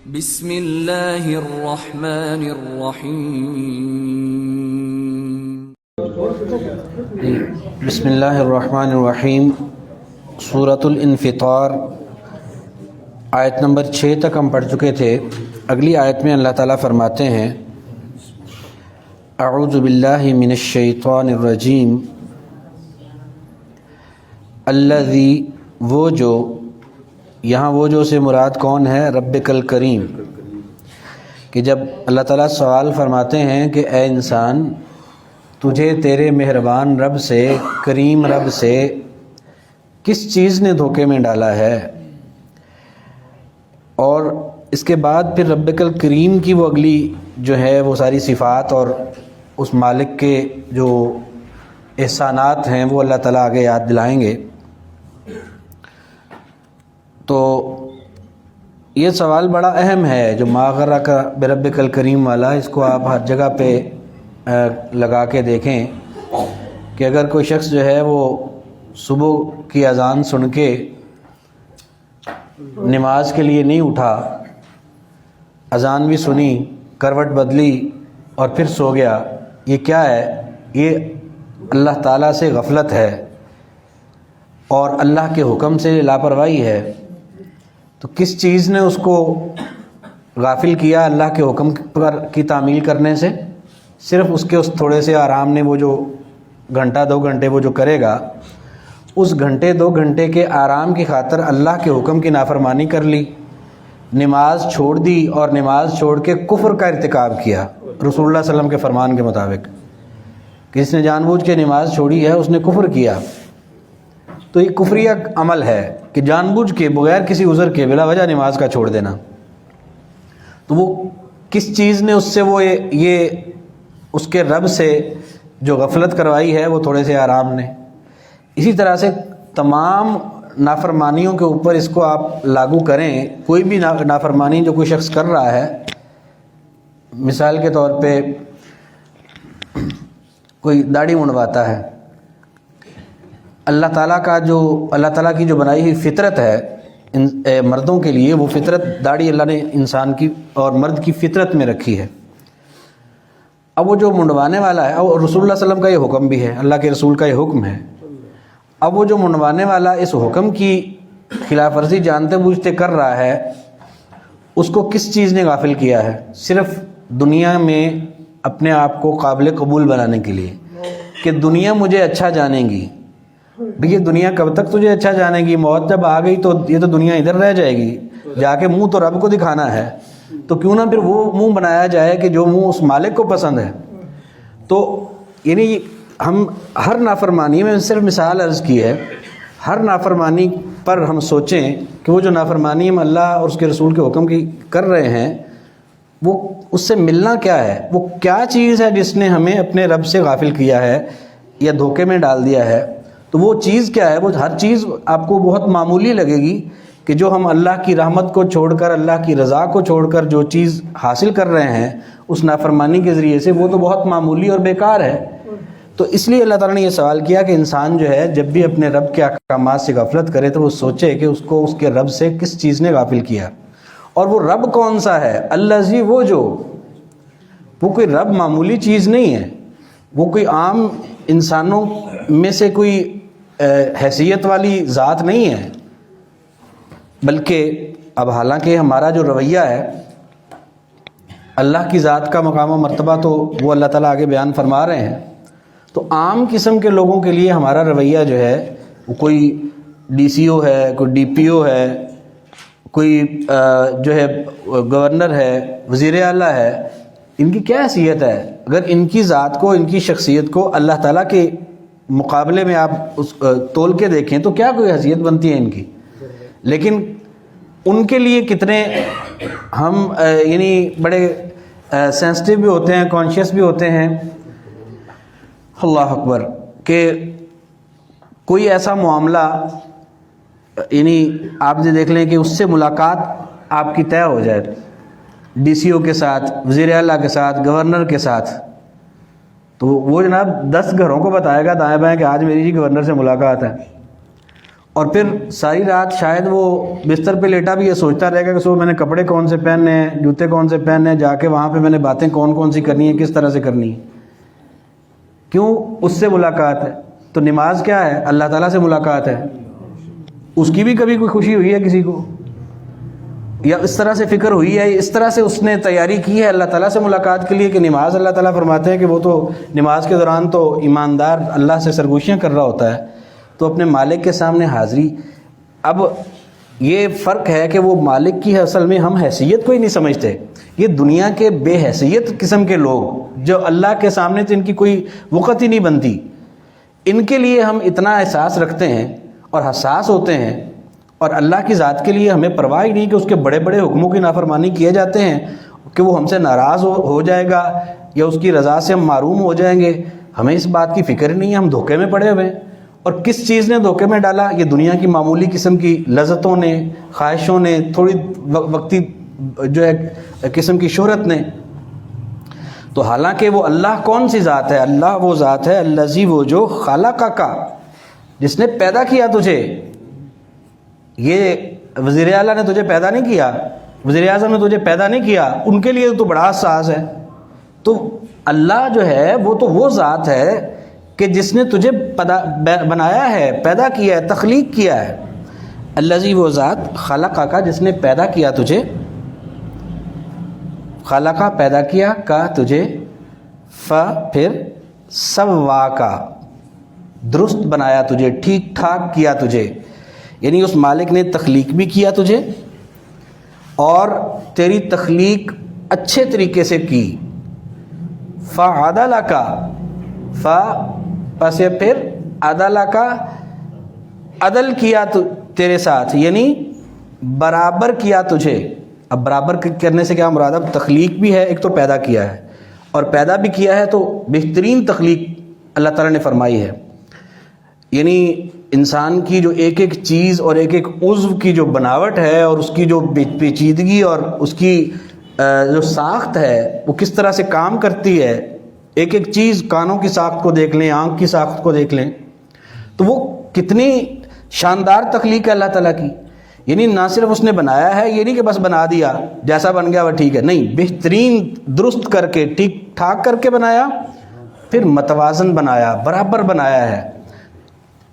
بسم اللہ الرحمن الرحیم۔ بسم اللہ الرحمن الرحیم۔ سورۃ الانفطار آیت نمبر 6 تک ہم پڑھ چکے تھے۔ اگلی آیت میں اللہ تعالیٰ فرماتے ہیں اعوذ باللہ من الشیطان الرجیم الذی، وہ جو، یہاں وہ جو سے مراد کون ہے؟ ربک الکریم۔ کہ جب اللہ تعالیٰ سوال فرماتے ہیں کہ اے انسان، تجھے تیرے مہربان رب سے، کریم رب سے کس چیز نے دھوکے میں ڈالا ہے، اور اس کے بعد پھر ربک الکریم کی وہ اگلی جو ہے وہ ساری صفات اور اس مالک کے جو احسانات ہیں وہ اللہ تعالیٰ آگے یاد دلائیں گے۔ تو یہ سوال بڑا اہم ہے، جو ما غرک بربک الکریم والا، اس کو آپ ہر جگہ پہ لگا کے دیکھیں کہ اگر کوئی شخص جو ہے وہ صبح کی اذان سن کے نماز کے لیے نہیں اٹھا، اذان بھی سنی، کروٹ بدلی اور پھر سو گیا، یہ کیا ہے؟ یہ اللہ تعالیٰ سے غفلت ہے اور اللہ کے حکم سے لاپرواہی ہے۔ تو کس چیز نے اس کو غافل کیا اللہ کے حکم پر کی تعمیل کرنے سے؟ صرف اس کے اس تھوڑے سے آرام نے، وہ جو گھنٹہ 2 گھنٹے وہ جو کرے گا، اس گھنٹے 2 گھنٹے کے آرام کی خاطر اللہ کے حکم کی نافرمانی کر لی، نماز چھوڑ دی اور نماز چھوڑ کے کفر کا ارتکاب کیا رسول اللہ صلی اللہ علیہ وسلم کے فرمان کے مطابق کہ جس نے جان بوجھ کے نماز چھوڑی ہے اس نے کفر کیا۔ تو یہ کفریہ عمل ہے کہ جان بوجھ کے بغیر کسی عذر کے بلا وجہ نماز کا چھوڑ دینا۔ تو وہ کس چیز نے اس سے وہ یہ اس کے رب سے جو غفلت کروائی ہے وہ تھوڑے سے آرام نے۔ اسی طرح سے تمام نافرمانیوں کے اوپر اس کو آپ لاگو کریں۔ کوئی بھی نافرمانی جو کوئی شخص کر رہا ہے، مثال کے طور پہ کوئی داڑھی منڈواتا ہے، اللہ تعالیٰ کی جو بنائی ہوئی فطرت ہے مردوں کے لیے، وہ فطرت داڑھی اللہ نے انسان کی اور مرد کی فطرت میں رکھی ہے۔ اب وہ جو منڈوانے والا ہے، اور رسول اللہ صلی اللہ علیہ وسلم کا یہ حکم بھی ہے، اللہ کے رسول کا یہ حکم ہے، اب وہ جو منڈوانے والا اس حکم کی خلاف ورزی جانتے بوجھتے کر رہا ہے، اس کو کس چیز نے غافل کیا ہے؟ صرف دنیا میں اپنے آپ کو قابل قبول بنانے کے لیے کہ دنیا مجھے اچھا جانے گی۔ یہ دنیا کب تک تجھے اچھا جانے گی؟ موت جب آ گئی تو یہ تو دنیا ادھر رہ جائے گی، جا کے منہ تو رب کو دکھانا ہے، تو کیوں نہ پھر وہ منہ بنایا جائے کہ جو منہ اس مالک کو پسند ہے۔ تو یعنی ہم ہر نافرمانی میں صرف مثال عرض کی ہے، ہر نافرمانی پر ہم سوچیں کہ وہ جو نافرمانی ہم اللہ اور اس کے رسول کے حکم کی کر رہے ہیں، وہ اس سے ملنا کیا ہے؟ وہ کیا چیز ہے جس نے ہمیں اپنے رب سے غافل کیا ہے یا دھوکے میں ڈال دیا ہے؟ تو وہ چیز کیا ہے؟ وہ ہر چیز آپ کو بہت معمولی لگے گی کہ جو ہم اللہ کی رحمت کو چھوڑ کر، اللہ کی رضا کو چھوڑ کر جو چیز حاصل کر رہے ہیں اس نافرمانی کے ذریعے سے، وہ تو بہت معمولی اور بیکار ہے۔ تو اس لیے اللہ تعالیٰ نے یہ سوال کیا کہ انسان جو ہے جب بھی اپنے رب کے احکامات سے غفلت کرے تو وہ سوچے کہ اس کو اس کے رب سے کس چیز نے غافل کیا، اور وہ رب کون سا ہے؟ الذی، وہ جو، وہ کوئی رب معمولی چیز نہیں ہے، وہ کوئی عام انسانوں میں سے کوئی حیثیت والی ذات نہیں ہے، بلکہ اب حالانکہ ہمارا جو رویہ ہے اللہ کی ذات کا مقام و مرتبہ تو وہ اللہ تعالیٰ آگے بیان فرما رہے ہیں، تو عام قسم کے لوگوں کے لیے ہمارا رویہ جو ہے وہ کوئی ڈی سی او ہے، کوئی ڈی پی او ہے، کوئی جو ہے گورنر ہے، وزیر اعلیٰ ہے، ان کی کیا حیثیت ہے؟ اگر ان کی ذات کو، ان کی شخصیت کو اللہ تعالیٰ کے مقابلے میں آپ تول کے دیکھیں تو کیا کوئی حیثیت بنتی ہے ان کی؟ لیکن ان کے لیے کتنے ہم یعنی بڑے سینسٹیو بھی ہوتے ہیں، کانشیس بھی ہوتے ہیں، اللہ اکبر، کہ کوئی ایسا معاملہ یعنی آپ یہ دیکھ لیں کہ اس سے ملاقات آپ کی طے ہو جائے، ڈی سی او کے ساتھ، وزیر اعلیٰ کے ساتھ، گورنر کے ساتھ، تو وہ جناب 10 گھروں کو بتائے گا دائیں بائیں کہ آج میری جی گورنر سے ملاقات ہے، اور پھر ساری رات شاید وہ بستر پہ لیٹا بھی یہ سوچتا رہے گا کہ صبح میں نے کپڑے کون سے پہننے ہیں، جوتے کون سے پہننے ہیں، جا کے وہاں پہ میں نے باتیں کون کون سی کرنی ہیں، کس طرح سے کرنی ہے. کیوں؟ اس سے ملاقات ہے. تو نماز کیا ہے؟ اللہ تعالیٰ سے ملاقات ہے. اس کی بھی کبھی کوئی خوشی ہوئی ہے کسی کو؟ یا اس طرح سے فکر ہوئی ہے، اس طرح سے اس نے تیاری کی ہے اللہ تعالیٰ سے ملاقات کے لیے کہ نماز، اللہ تعالیٰ فرماتے ہیں کہ وہ تو نماز کے دوران تو ایماندار اللہ سے سرگوشیاں کر رہا ہوتا ہے، تو اپنے مالک کے سامنے حاضری. اب یہ فرق ہے کہ وہ مالک کی اصل میں ہم حیثیت کو ہی نہیں سمجھتے. یہ دنیا کے بے حیثیت قسم کے لوگ جو اللہ کے سامنے تو ان کی کوئی وقت ہی نہیں بنتی، ان کے لیے ہم اتنا احساس رکھتے ہیں اور حساس ہوتے ہیں، اور اللہ کی ذات کے لیے ہمیں پرواہ ہی نہیں کہ اس کے بڑے بڑے حکموں کی نافرمانی کیے جاتے ہیں کہ وہ ہم سے ناراض ہو جائے گا یا اس کی رضا سے ہم محروم ہو جائیں گے. ہمیں اس بات کی فکر ہی نہیں ہے. ہم دھوکے میں پڑے ہوئے ہیں. اور کس چیز نے دھوکے میں ڈالا؟ یہ دنیا کی معمولی قسم کی لذتوں نے، خواہشوں نے، تھوڑی وقتی جو ہے قسم کی شہرت نے. تو حالانکہ وہ اللہ کون سی ذات ہے؟ اللہ وہ ذات ہے الذی، وہ جو خلقک، جس نے پیدا کیا تجھے. یہ وزیر اعلیٰ نے تجھے پیدا نہیں کیا، وزیر اعظم نے تجھے پیدا نہیں کیا، ان کے لیے تو بڑا حساس ہے. تو اللہ جو ہے وہ ذات ہے کہ جس نے تجھے بنایا ہے، پیدا کیا ہے، تخلیق کیا ہے. الذی، وہ ذات خلقک، جس نے پیدا کیا تجھے، خلقہ پیدا کیا، کا تجھے، پھر سواکا درست بنایا تجھے، ٹھیک ٹھاک کیا تجھے. یعنی اس مالک نے تخلیق بھی کیا تجھے اور تیری تخلیق اچھے طریقے سے کی. فعدلک، پس پھر عدلک، عدل کیا تیرے ساتھ، یعنی برابر کیا تجھے. اب برابر کرنے سے کیا مراد؟ اب تخلیق بھی ہے، ایک تو پیدا کیا ہے، اور پیدا بھی کیا ہے تو بہترین تخلیق اللہ تعالیٰ نے فرمائی ہے. یعنی انسان کی جو ایک ایک چیز اور ایک ایک عضو کی جو بناوٹ ہے اور اس کی جو پیچیدگی اور اس کی جو ساخت ہے وہ کس طرح سے کام کرتی ہے. ایک ایک چیز، کانوں کی ساخت کو دیکھ لیں، آنکھ کی ساخت کو دیکھ لیں، تو وہ کتنی شاندار تخلیق ہے اللہ تعالیٰ کی. یعنی نہ صرف اس نے بنایا ہے، یہ نہیں کہ بس بنا دیا جیسا بن گیا وہ ٹھیک ہے، نہیں، بہترین درست کر کے، ٹھیک ٹھاک کر کے بنایا، پھر متوازن بنایا، برابر بنایا ہے.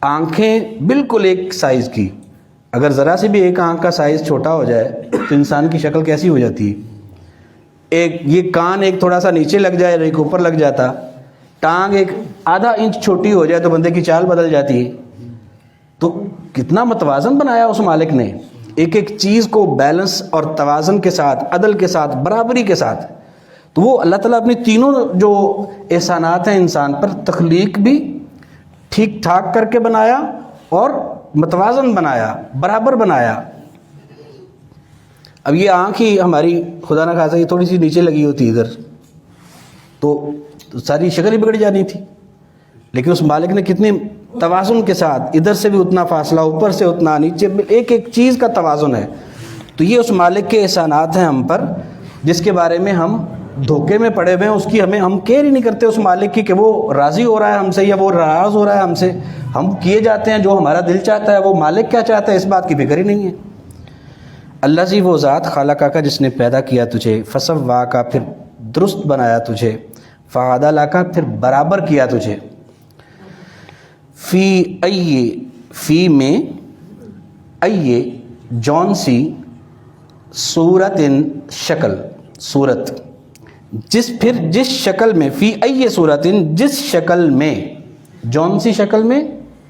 آنکھیں بالکل ایک سائز کی، اگر ذرا سے بھی ایک آنکھ کا سائز چھوٹا ہو جائے تو انسان کی شکل کیسی ہو جاتی ہے. ایک یہ کان ایک تھوڑا سا نیچے لگ جائے، ایک اوپر لگ جاتا، ٹانگ ایک آدھا انچ چھوٹی ہو جائے تو بندے کی چال بدل جاتی ہے. تو کتنا متوازن بنایا اس مالک نے، ایک ایک چیز کو بیلنس اور توازن کے ساتھ، عدل کے ساتھ، برابری کے ساتھ. تو وہ اللہ تعالیٰ اپنی تینوں جو احسانات ہیں انسان پر، تخلیق بھی ٹھیک ٹھاک کر کے بنایا اور متوازن بنایا، برابر بنایا. اب یہ آنکھ ہی ہماری خدا نہ خاصا یہ تھوڑی سی نیچے لگی ہوتی ادھر تو ساری شکل ہی بگڑ جانی تھی. لیکن اس مالک نے کتنے توازن کے ساتھ، ادھر سے بھی اتنا فاصلہ، اوپر سے اتنا، نیچے، ایک ایک چیز کا توازن ہے. تو یہ اس مالک کے احسانات ہیں ہم پر، جس کے بارے میں ہم دھوکے میں پڑے ہوئے ہیں. اس کی ہم کیئر ہی نہیں کرتے اس مالک کی کہ وہ راضی ہو رہا ہے ہم سے یا وہ ناراض ہو رہا ہے ہم سے. ہم کیے جاتے ہیں جو ہمارا دل چاہتا ہے، وہ مالک کیا چاہتا ہے اس بات کی فکر ہی نہیں ہے. الذی، وہ ذات خلقک، جس نے پیدا کیا تجھے، فسواک، پھر درست بنایا تجھے، فعدلک، پھر برابر کیا تجھے. فی فی میں جون سی، صورت، شکل، صورت، جس شکل میں، فی صورت، جس شکل میں، جون سی شکل میں،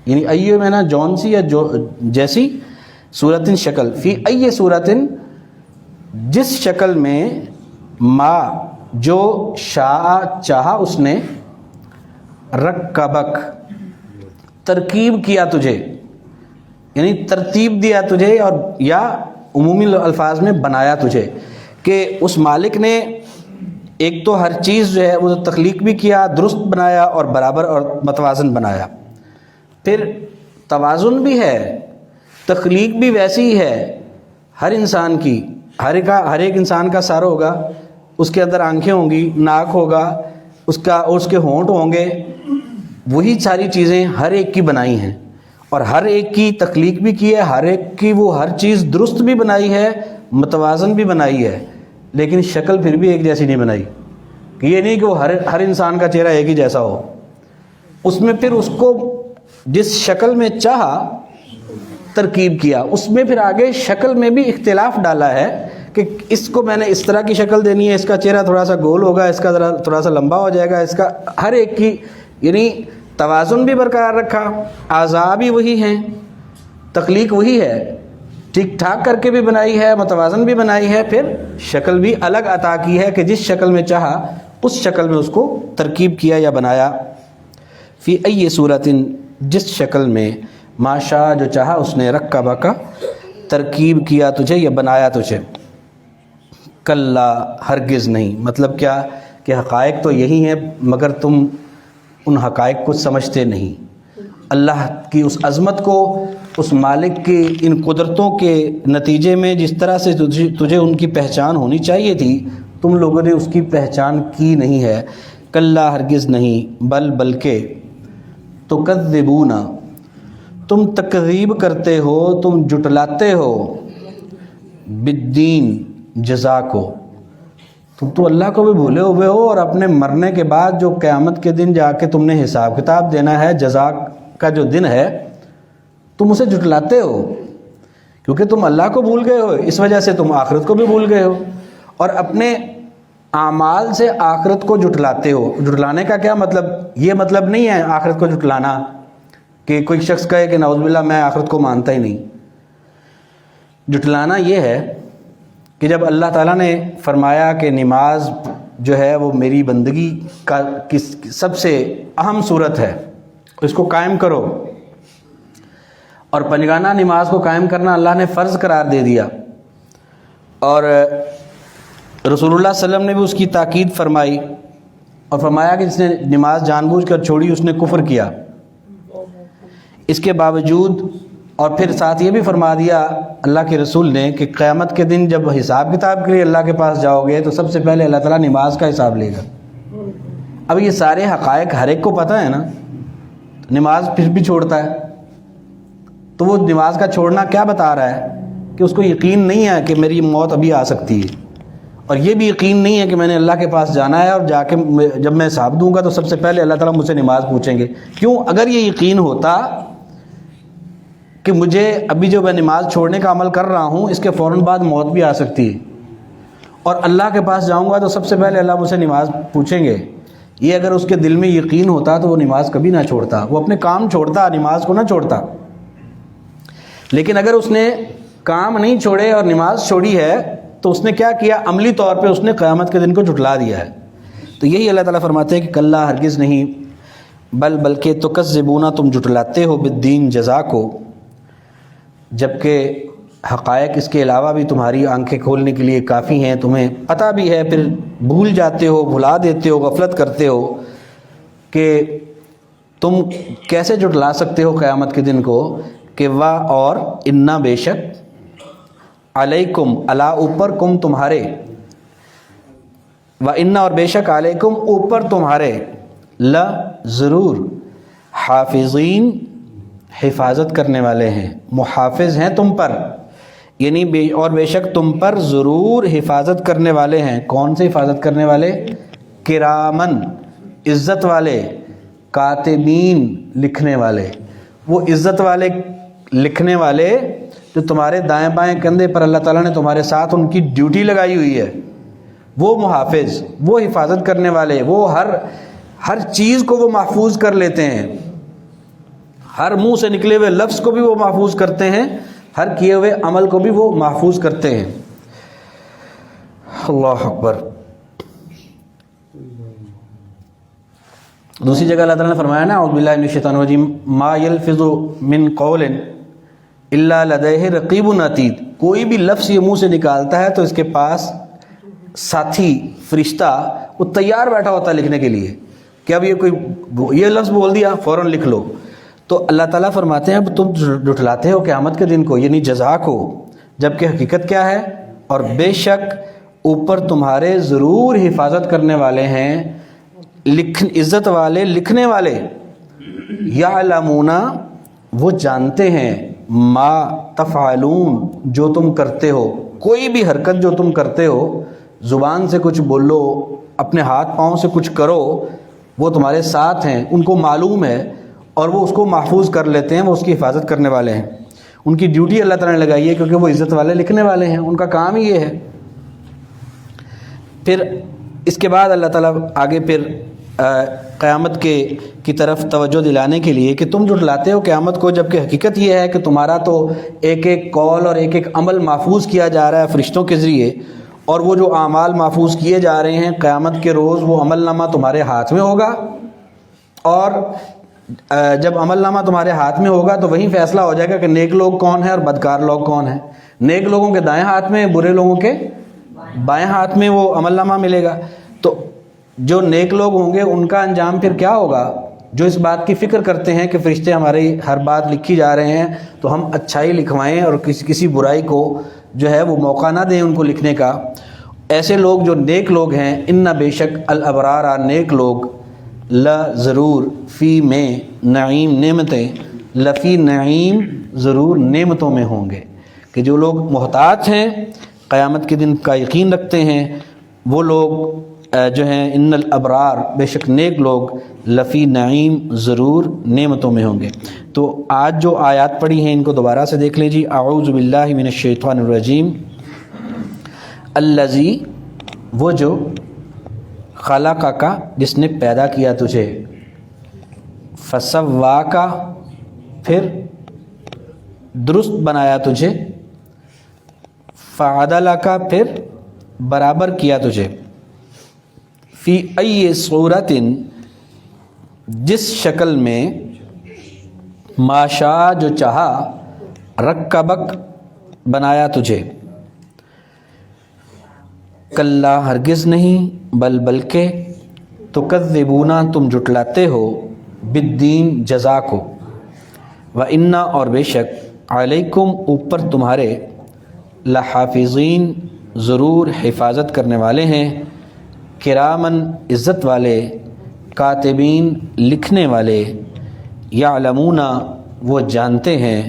یعنی میں نا جون سی یا جیسی، صورت شکل، فی صورت، جس شکل میں، ما جو، شاء چاہا اس نے، رکبک ترکیب کیا تجھے، یعنی ترتیب دیا تجھے، اور یا عمومی الفاظ میں بنایا تجھے. کہ اس مالک نے ایک تو ہر چیز جو ہے وہ تخلیق بھی کیا، درست بنایا اور برابر اور متوازن بنایا. پھر توازن بھی ہے، تخلیق بھی ویسی ہی ہے ہر انسان کی. ہر ایک انسان کا سر ہوگا، اس کے اندر آنکھیں ہوں گی، ناک ہوگا، اس کے ہونٹ ہوں گے، وہی ساری چیزیں ہر ایک کی بنائی ہیں. اور ہر ایک کی تخلیق بھی کی ہے، ہر ایک کی وہ ہر چیز درست بھی بنائی ہے، متوازن بھی بنائی ہے، لیکن شکل پھر بھی ایک جیسی نہیں بنائی، کہ یہ نہیں کہ وہ ہر انسان کا چہرہ ایک ہی جیسا ہو، اس میں پھر اس کو جس شکل میں چاہا ترکیب کیا، اس میں پھر آگے شکل میں بھی اختلاف ڈالا ہے کہ اس کو میں نے اس طرح کی شکل دینی ہے، اس کا چہرہ تھوڑا سا گول ہوگا، اس کا ذرا تھوڑا سا لمبا ہو جائے گا، اس کا ہر ایک کی یعنی توازن بھی برقرار رکھا، اعضاء بھی وہی ہیں، تخلیق وہی ہے، ٹھیک ٹھاک کر کے بھی بنائی ہے، متوازن بھی بنائی ہے، پھر شکل بھی الگ عطا کی ہے کہ جس شکل میں چاہا اس شکل میں اس کو ترکیب کیا یا بنایا۔ فی ای صورت، جس شکل میں ما شاء جو چاہا اس نے، رکبک ترکیب کیا تجھے یا بنایا تجھے۔ کلا ہرگز نہیں، مطلب کیا کہ حقائق تو یہی ہیں مگر تم ان حقائق کو سمجھتے نہیں، اللہ کی اس عظمت کو، اس مالک کی ان قدرتوں کے نتیجے میں جس طرح سے تجھے ان کی پہچان ہونی چاہیے تھی، تم لوگوں نے اس کی پہچان کی نہیں ہے۔ کلا ہرگز نہیں، بلکہ تکذبون، تم تکذیب کرتے ہو، تم جھٹلاتے ہو، بالدین جزا کو، تم تو اللہ کو بھی بھولے ہوئے ہو، اور اپنے مرنے کے بعد جو قیامت کے دن جا کے تم نے حساب کتاب دینا ہے، جزا کا جو دن ہے، تم اسے جھٹلاتے ہو، کیونکہ تم اللہ کو بھول گئے ہو، اس وجہ سے تم آخرت کو بھی بھول گئے ہو، اور اپنے اعمال سے آخرت کو جھٹلاتے ہو۔ جھٹلانے کا کیا مطلب؟ یہ مطلب نہیں ہے آخرت کو جھٹلانا کہ کوئی شخص کہے کہ نعوذ باللہ میں آخرت کو مانتا ہی نہیں۔ جھٹلانا یہ ہے کہ جب اللہ تعالیٰ نے فرمایا کہ نماز جو ہے وہ میری بندگی کا سب سے اہم صورت ہے، اس کو قائم کرو، اور پنجگانہ نماز کو قائم کرنا اللہ نے فرض قرار دے دیا، اور رسول اللہ صلی اللہ علیہ وسلم نے بھی اس کی تاکید فرمائی اور فرمایا کہ جس نے نماز جان بوجھ کر چھوڑی اس نے کفر کیا۔ اس کے باوجود اور پھر ساتھ یہ بھی فرما دیا اللہ کے رسول نے کہ قیامت کے دن جب حساب کتاب کے لیے اللہ کے پاس جاؤ گے تو سب سے پہلے اللہ تعالیٰ نماز کا حساب لے گا۔ اب یہ سارے حقائق ہر ایک کو پتہ ہے نا، نماز پھر بھی چھوڑتا ہے، تو وہ نماز کا چھوڑنا کیا بتا رہا ہے کہ اس کو یقین نہیں ہے کہ میری موت ابھی آ سکتی ہے، اور یہ بھی یقین نہیں ہے کہ میں نے اللہ کے پاس جانا ہے، اور جا کے جب میں حساب دوں گا تو سب سے پہلے اللہ تعالیٰ مجھ سے نماز پوچھیں گے۔ کیوں؟ اگر یہ یقین ہوتا کہ مجھے ابھی جو میں نماز چھوڑنے کا عمل کر رہا ہوں اس کے فوراً بعد موت بھی آ سکتی ہے، اور اللہ کے پاس جاؤں گا تو سب سے پہلے اللہ مجھ سے نماز پوچھیں گے، یہ اگر اس کے دل میں یقین ہوتا تو وہ نماز کبھی نہ چھوڑتا، وہ اپنے کام چھوڑتا، نماز کو نہ چھوڑتا۔ لیکن اگر اس نے کام نہیں چھوڑے اور نماز چھوڑی ہے تو اس نے کیا کیا؟ عملی طور پہ اس نے قیامت کے دن کو جھٹلا دیا ہے۔ تو یہی اللہ تعالیٰ فرماتے ہیں کہ کلا ہرگز نہیں، بلکہ تکذبون، تم جھٹلاتے ہو، بالدین جزا کو، جبکہ حقائق اس کے علاوہ بھی تمہاری آنکھیں کھولنے کے لیے کافی ہیں، تمہیں پتہ بھی ہے، پھر بھول جاتے ہو، بھلا دیتے ہو، غفلت کرتے ہو کہ تم کیسے جھٹلا سکتے ہو قیامت کے دن کو کہ واہ اور انا بے شک، علیکم علا اوپر، کم تمہارے، و انا اور بے شک، علیکم اوپر تمہارے، لا ضرور، حافظین حفاظت کرنے والے ہیں، محافظ ہیں تم پر، یعنی اور بے شک تم پر ضرور حفاظت کرنے والے ہیں۔ کون سے حفاظت کرنے والے؟ کرامن، عزت والے، کاتبین، لکھنے والے، وہ عزت والے لکھنے والے جو تمہارے دائیں بائیں کندھے پر اللہ تعالیٰ نے تمہارے ساتھ ان کی ڈیوٹی لگائی ہوئی ہے، وہ محافظ، وہ حفاظت کرنے والے، وہ ہر چیز کو وہ محفوظ کر لیتے ہیں، ہر منہ سے نکلے ہوئے لفظ کو بھی وہ محفوظ کرتے ہیں، ہر کیے ہوئے عمل کو بھی وہ محفوظ کرتے ہیں۔ اللہ اکبر۔ دوسری جگہ اللہ تعالیٰ نے فرمایا نا، اعوذ باللہ من الشیطان الرجیم، ما یلفظ من قول الا لدیہ رقیب عتید، کوئی بھی لفظ یہ منہ سے نکالتا ہے تو اس کے پاس ساتھی فرشتہ وہ تیار بیٹھا ہوتا ہے لکھنے کے لیے کہ اب یہ لفظ بول دیا فوراً لکھ لو۔ تو اللہ تعالیٰ فرماتے ہیں اب تم جھٹلاتے ہو قیامت کے دن کو، یعنی جزا کو، جبکہ حقیقت کیا ہے؟ اور بے شک اوپر تمہارے ضرور حفاظت کرنے والے ہیں، عزت والے، لکھنے والے، یعلمون، وہ جانتے ہیں ما تفعلون جو تم کرتے ہو، کوئی بھی حرکت جو تم کرتے ہو، زبان سے کچھ بولو، اپنے ہاتھ پاؤں سے کچھ کرو، وہ تمہارے ساتھ ہیں، ان کو معلوم ہے اور وہ اس کو محفوظ کر لیتے ہیں، وہ اس کی حفاظت کرنے والے ہیں۔ ان کی ڈیوٹی اللہ تعالیٰ نے لگائی ہے کیونکہ وہ عزت والے لکھنے والے ہیں، ان کا کام ہی یہ ہے۔ پھر اس کے بعد اللہ تعالیٰ آگے پھر قیامت کی طرف توجہ دلانے کے لیے کہ تم جھٹلاتے ہو قیامت کو، جبکہ حقیقت یہ ہے کہ تمہارا تو ایک ایک قول اور ایک ایک عمل محفوظ کیا جا رہا ہے فرشتوں کے ذریعے، اور وہ جو اعمال محفوظ کیے جا رہے ہیں قیامت کے روز وہ عمل نامہ تمہارے ہاتھ میں ہوگا، اور جب عمل نامہ تمہارے ہاتھ میں ہوگا تو وہیں فیصلہ ہو جائے گا کہ نیک لوگ کون ہیں اور بدکار لوگ کون ہیں۔ نیک لوگوں کے دائیں ہاتھ میں، برے لوگوں کے بائیں ہاتھ میں وہ عمل نامہ ملے گا۔ تو جو نیک لوگ ہوں گے ان کا انجام پھر کیا ہوگا؟ جو اس بات کی فکر کرتے ہیں کہ فرشتے ہماری ہر بات لکھی جا رہے ہیں تو ہم اچھائی لکھوائیں اور کسی برائی کو جو ہے وہ موقع نہ دیں ان کو لکھنے کا، ایسے لوگ جو نیک لوگ ہیں، ان بے شک الابرار نیک لوگ، لا ضرور، فی میں نعیم نعمتیں، لفی نعیم ضرور نعمتوں میں ہوں گے۔ کہ جو لوگ محتاط ہیں، قیامت کے دن کا یقین رکھتے ہیں، وہ لوگ جو ہیں ان الابرار بے شک نیک لوگ، لفی نعیم ضرور نعمتوں میں ہوں گے۔ تو آج جو آیات پڑھی ہیں ان کو دوبارہ سے دیکھ لیجیے۔ اعوذ باللہ من الشیطان الرجیم۔ الذی، وہ جو، خلقہ کا، جس نے پیدا کیا تجھے، فسواک، پھر درست بنایا تجھے، فعدلک، پھر برابر کیا تجھے، فی ای صورت، جس شکل میں، ما شاء جو چاہا، رکبک بنایا تجھے، کلا ہرگز نہیں، بلکہ، تکذبون تم جھٹلاتے ہو، بالدین جزا کو، وَإِنَّ اور بے شک، علیکم اوپر تمہارے، لحافظین ضرور حفاظت کرنے والے ہیں، کرامن عزت والے، کاتبین لکھنے والے، یعلمون وہ جانتے ہیں،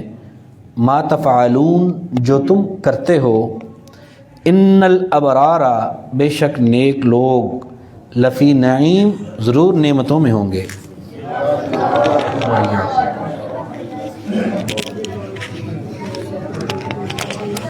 ما تفعلون جو تم کرتے ہو، ان الابرار بے شک نیک لوگ، لفی نعیم ضرور نعمتوں میں ہوں گے۔